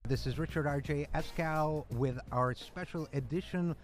This is Richard RJ Eskow with our special edition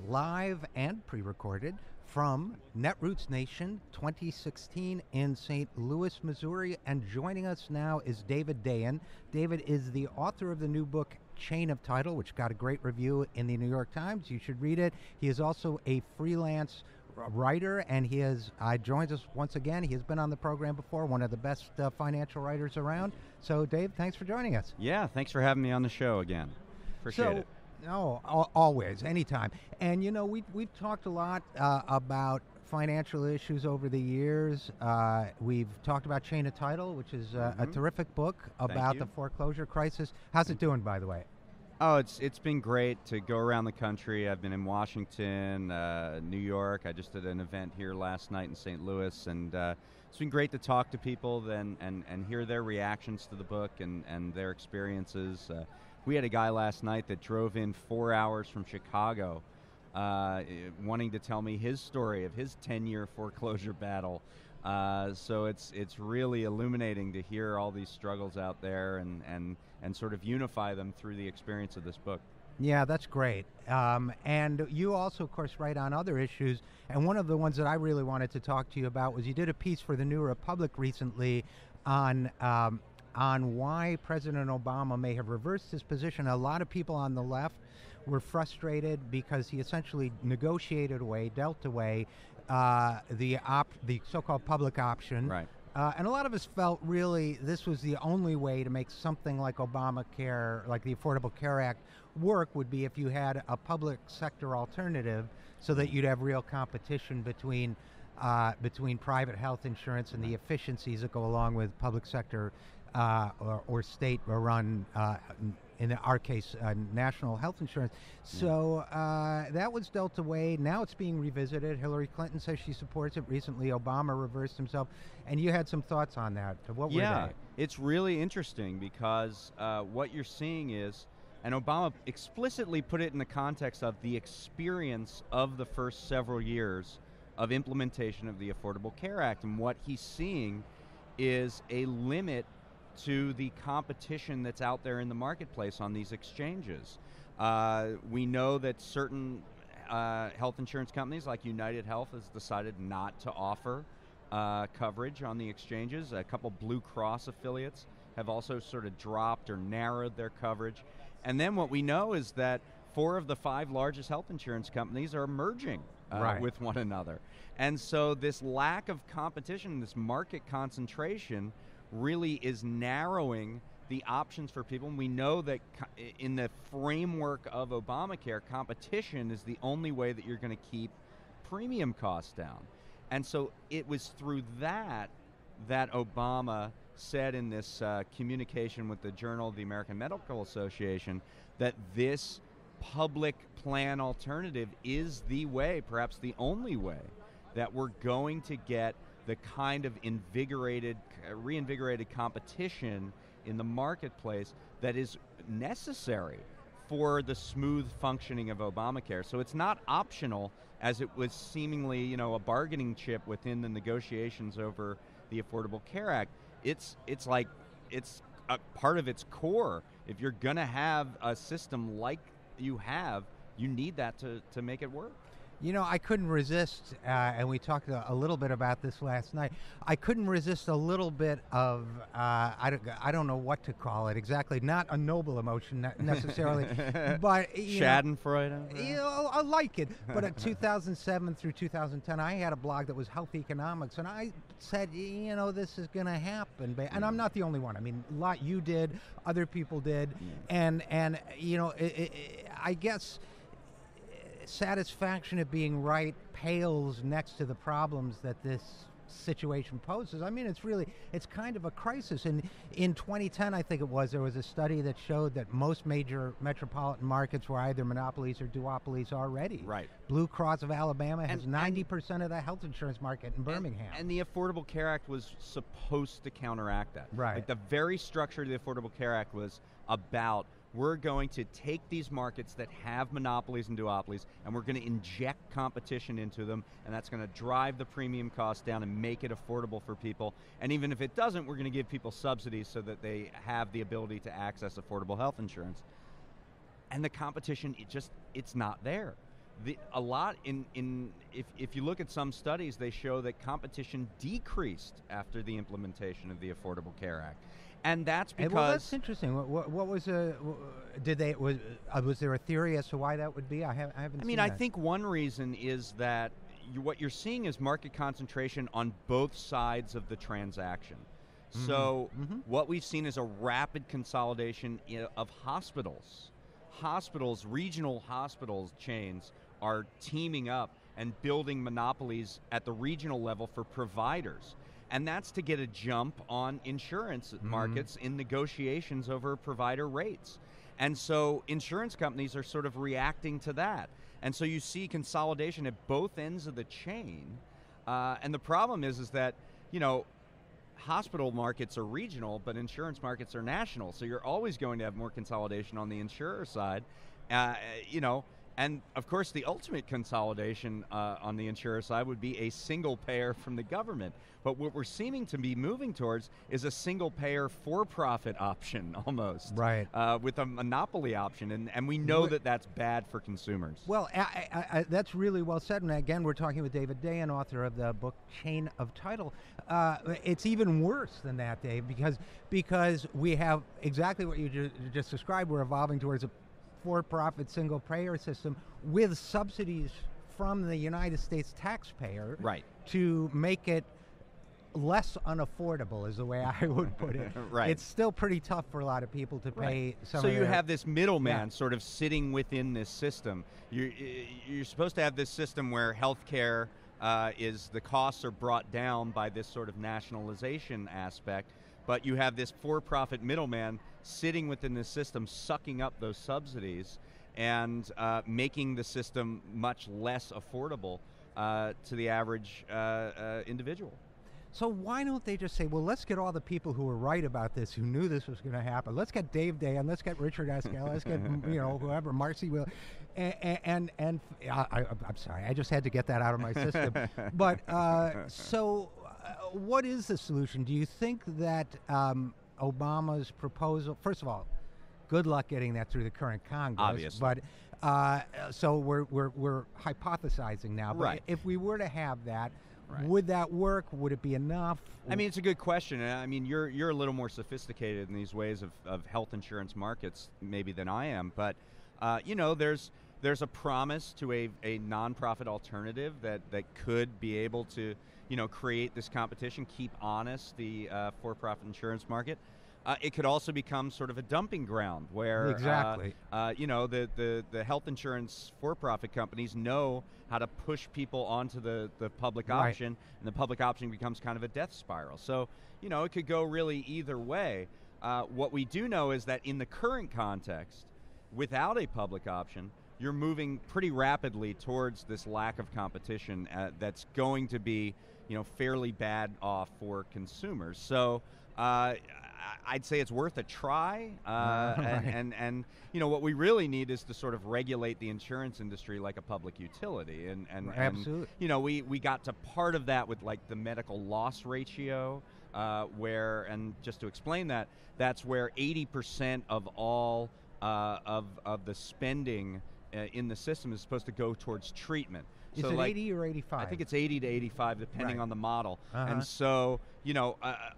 live and pre-recorded from Netroots Nation 2016 in St. Louis, Missouri. And joining us now is Dayen. David is the author of the new book, Chain of Title, which got a great review in the New York Times. You should read it. He is also a freelance writer, and he joins us once again. He has been on the program before, one of the best financial writers around. So, Dave, thanks for joining us. Yeah, thanks for having me on the show again. Appreciate it. No, always, anytime. And, you know, we've talked a lot about financial issues over the years. We've talked about Chain of Title, which is a terrific book about the foreclosure crisis. How's it doing, by the way? Oh, it's been great to go around the country. I've been in Washington, New York. I just did an event here last night in St. Louis, and it's been great to talk to people and hear their reactions to the book and their experiences. We had a guy last night that drove in 4 hours from Chicago wanting to tell me his story of his 10-year foreclosure battle. So it's really illuminating to hear all these struggles out there and sort of unify them through the experience of this book. Yeah, that's great. And you also, of course, write on other issues. And one of the ones that I really wanted to talk to you about was you did a piece for the New Republic recently on why President Obama may have reversed his position. A lot of people on the left were frustrated because he essentially negotiated away, dealt away the so-called public option. Right. And a lot of us felt really this was the only way to make something like Obamacare, like the Affordable Care Act, work would be if you had a public sector alternative so that you'd have real competition between private health insurance and the efficiencies that go along with public sector or state-run, in our case, national health insurance. So that was dealt away. Now it's being revisited. Hillary Clinton says she supports it. Recently, Obama reversed himself. And you had some thoughts on that. What were they? It's really interesting because what you're seeing is, and Obama explicitly put it in the context of the experience of the first several years of implementation of the Affordable Care Act. And what he's seeing is a limit to the competition that's out there in the marketplace on these exchanges. We know that certain health insurance companies like United Health has decided not to offer coverage on the exchanges. A couple Blue Cross affiliates have also sort of dropped or narrowed their coverage. And then what we know is that 4 of the 5 largest health insurance companies are merging with one another. And so this lack of competition, this market concentration, really is narrowing the options for people. And we know that in the framework of Obamacare, competition is the only way that you're going to keep premium costs down. And so it was through that Obama said in this communication with the Journal of the American Medical Association that this public plan alternative is the way, perhaps the only way, that we're going to get the kind of reinvigorated competition in the marketplace that is necessary for the smooth functioning of Obamacare. So it's not optional, as it was seemingly, a bargaining chip within the negotiations over the Affordable Care Act. It's a part of its core. If you're going to have a system like you have, you need that to make it work. I couldn't resist, and we talked a little bit about this last night. I couldn't resist a little bit of, I don't know what to call it exactly, not a noble emotion necessarily, but Schadenfreude. I like it. But in 2007 through 2010, I had a blog that was Health Economics, and I said, this is going to happen, and I'm not the only one. I mean, a lot you did, other people did, and I guess satisfaction of being right pales next to the problems that this situation poses. I mean, it's kind of a crisis. And in 2010, I think it was, there was a study that showed that most major metropolitan markets were either monopolies or duopolies already. Right. Blue Cross of Alabama has 90% of the health insurance market in Birmingham. And the Affordable Care Act was supposed to counteract that. Right. Like the very structure of the Affordable Care Act was about we're going to take these markets that have monopolies and duopolies, and we're going to inject competition into them, and that's going to drive the premium cost down and make it affordable for people. And even if it doesn't, we're going to give people subsidies so that they have the ability to access affordable health insurance. And the competition, it's not there. If you look at some studies, they show that competition decreased after the implementation of the Affordable Care Act. And that's because... Well, that's interesting. What was was there a theory as to why that would be? I haven't seen that. I think one reason is that what you're seeing is market concentration on both sides of the transaction. Mm-hmm. So what we've seen is a rapid consolidation of hospitals. Regional hospitals chains are teaming up and building monopolies at the regional level for providers. And that's to get a jump on insurance markets in negotiations over provider rates. And so insurance companies are sort of reacting to that. And so you see consolidation at both ends of the chain. And the problem is that, hospital markets are regional, but insurance markets are national. So you're always going to have more consolidation on the insurer side, and of course the ultimate consolidation on the insurer side would be a single payer from the government. But what we're seeming to be moving towards is a single payer for-profit option almost, right? With a monopoly option, and we know that that's bad for consumers. Well, that's really well said. And again, we're talking with David Dayen, author of the book Chain of Title. It's even worse than that, Dave, because we have exactly what you just described. We're evolving towards a for-profit single-payer system with subsidies from the United States taxpayer, right, to make it less unaffordable, is the way I would put it. Right. It's still pretty tough for a lot of people to pay some. So you have this middleman sort of sitting within this system. You're supposed to have this system where healthcare the costs are brought down by this sort of nationalization aspect, but you have this for-profit middleman sitting within the system, sucking up those subsidies and making the system much less affordable to the average individual. So why don't they just say, well, let's get all the people who were right about this, who knew this was going to happen. Let's get Dave Dayen, let's get Richard Eskow, let's get whoever, Marcy Will, and I'm sorry, I just had to get that out of my system. But what is the solution? Do you think that Obama's proposal? First of all, good luck getting that through the current Congress. Obviously. But so we're hypothesizing now. But right. If we were to have that. Right. Would that work? Would it be enough? It's a good question. You're a little more sophisticated in these ways of health insurance markets maybe than I am, but there's a promise to a nonprofit alternative that could be able to create this competition, keep honest the for-profit insurance market. It could also become sort of a dumping ground where exactly. The health insurance for-profit companies know how to push people onto the public option, and the public option becomes kind of a death spiral. So, it could go really either way. What we do know is that in the current context, without a public option, you're moving pretty rapidly towards this lack of competition that's going to be, fairly bad off for consumers. So, I'd say it's worth a try, and what we really need is to sort of regulate the insurance industry like a public utility, and absolutely. We got to part of that with like the medical loss ratio, where, and just to explain that, that's where 80% of all of the spending in the system is supposed to go towards treatment. Is it 80 or 85? I think it's 80 to 85, depending on the model. Uh-huh. And so,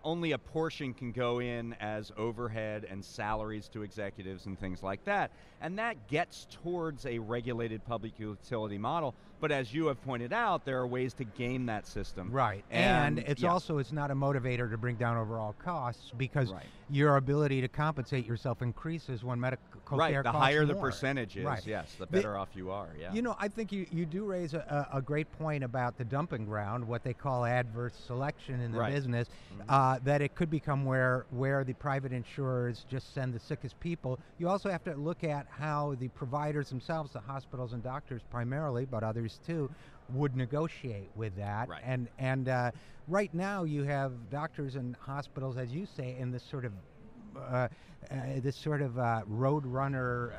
only a portion can go in as overhead and salaries to executives and things like that. And that gets towards a regulated public utility model. But as you have pointed out, there are ways to game that system. Right. And it's also, it's not a motivator to bring down overall costs, because your ability to compensate yourself increases when medical care costs the higher the more. percentage is, yes, the better off you are. Yeah. I think you do raise a great point about the dumping ground, what they call adverse selection in the business, that it could become where the private insurers just send the sickest people. You also have to look at how the providers themselves, the hospitals and doctors primarily, but others too, would negotiate with that. Right. And right now you have doctors and hospitals, as you say, in this sort of this sort of road runner,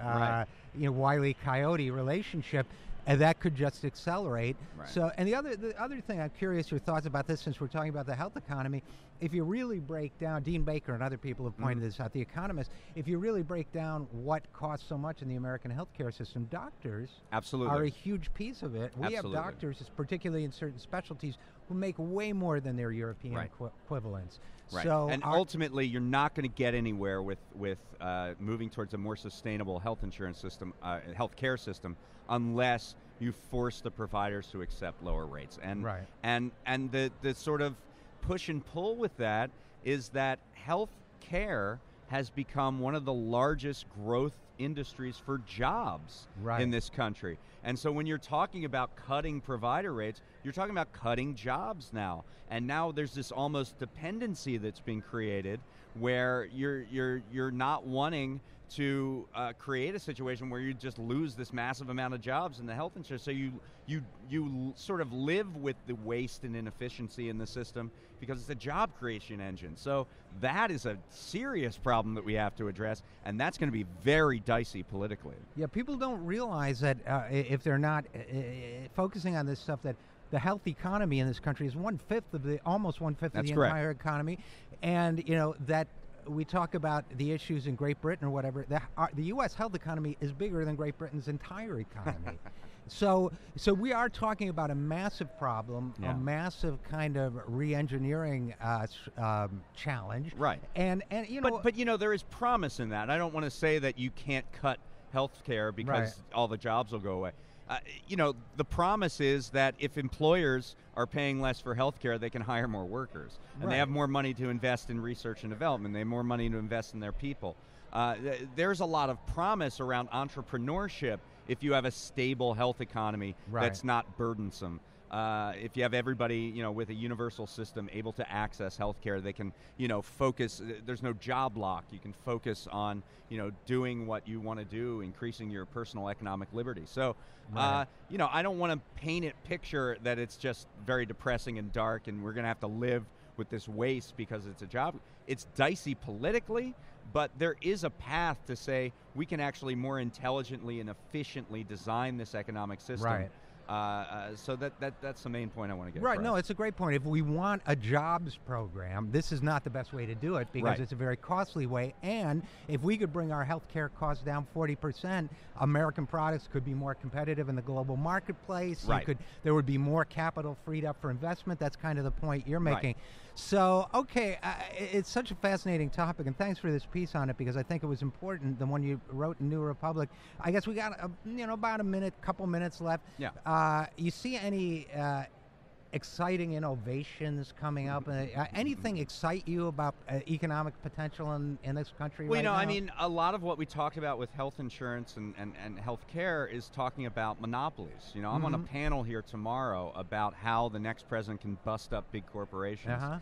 Right. Wile E. Coyote relationship. And that could just accelerate. Right. So, and the other thing, I'm curious your thoughts about this, since we're talking about the health economy. If you really break down, Dean Baker and other people have pointed this out, the economists, if you really break down what costs so much in the American healthcare system, doctors Absolutely. are a huge piece of it. We Absolutely. have doctors, particularly in certain specialties, who make way more than their European Right. equivalents. Right. So and ultimately, you're not going to get anywhere with moving towards a more sustainable health insurance system, healthcare system, unless you force the providers to accept lower rates. And Right. and the sort of push and pull with that is that health care has become one of the largest growth industries for jobs Right. in this country. And so when you're talking about cutting provider rates, you're talking about cutting jobs now. And now there's this almost dependency that's being created where you're not wanting to create a situation where you just lose this massive amount of jobs in the health insurance. So you sort of live with the waste and inefficiency in the system because it's a job creation engine. So that is a serious problem that we have to address, and that's going to be very dicey politically. Yeah, people don't realize that if they're not focusing on this stuff, that the health economy in this country is almost one fifth of That's the correct. entire economy, and that we talk about the issues in Great Britain or whatever. The U.S. health economy is bigger than Great Britain's entire economy. So we are talking about a massive problem, Yeah. a massive kind of re-engineering challenge. Right. And But there is promise in that. I don't want to say that you can't cut health care because Right. all the jobs will go away. The promise is that if employers are paying less for health care, they can hire more workers. And Right. they have more money to invest in research and development. They have more money to invest in their people. There's a lot of promise around entrepreneurship if you have a stable health economy Right. that's not burdensome. If you have everybody, with a universal system able to access healthcare, they can, focus. There's no job lock. You can focus on, doing what you want to do, increasing your personal economic liberty. So, Right. I don't want to paint a picture that it's just very depressing and dark, and we're going to have to live with this waste because it's a job. It's dicey politically, but there is a path to say we can actually more intelligently and efficiently design this economic system. Right. So that's the main point I want to get Right, across. no, it's a great point. If we want a jobs program, this is not the best way to do it because Right. it's a very costly way. And if we could bring our healthcare costs down 40%, American products could be more competitive in the global marketplace. Right. There would be more capital freed up for investment. That's kind of the point you're Right. making. So, okay, it's such a fascinating topic, and thanks for this piece on it because I think it was important, the one you wrote in New Republic. I guess we got about a couple minutes left. Yeah. You see any exciting innovations coming up? Anything excite you about economic potential in this country Well, right now? I mean, a lot of what we talked about with health insurance and health care is talking about monopolies. I'm on a panel here tomorrow about how the next president can bust up big corporations.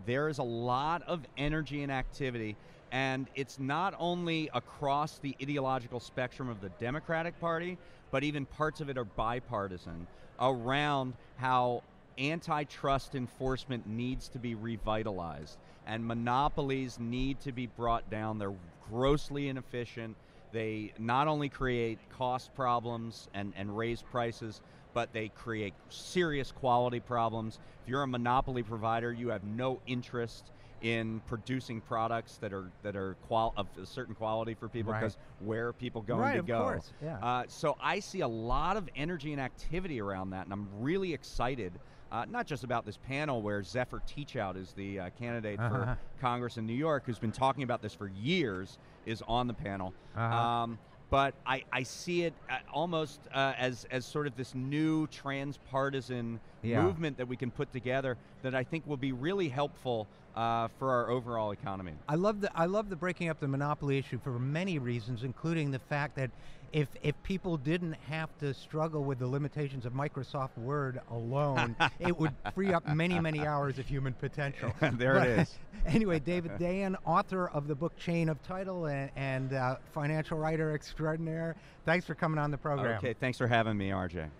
There is a lot of energy and activity, and it's not only across the ideological spectrum of the Democratic Party, but even parts of it are bipartisan, around how antitrust enforcement needs to be revitalized and monopolies need to be brought down. They're grossly inefficient. They not only create cost problems and raise prices, but they create serious quality problems. If you're a monopoly provider, you have no interest in producing products that are of a certain quality for people, because where are people going to go? Of course. Yeah. So I see a lot of energy and activity around that, and I'm really excited, not just about this panel where Zephyr Teachout is the candidate for Congress in New York, who's been talking about this for years, is on the panel. But I see it almost as sort of this new transpartisan movement that we can put together that I think will be really helpful for our overall economy. I love the breaking up the monopoly issue for many reasons, including the fact that if people didn't have to struggle with the limitations of Microsoft Word alone, it would free up many hours of human potential. There it is. Anyway, David Dayen, author of the book Chain of Title and financial writer extraordinaire. Thanks for coming on the program. Okay, thanks for having me, RJ.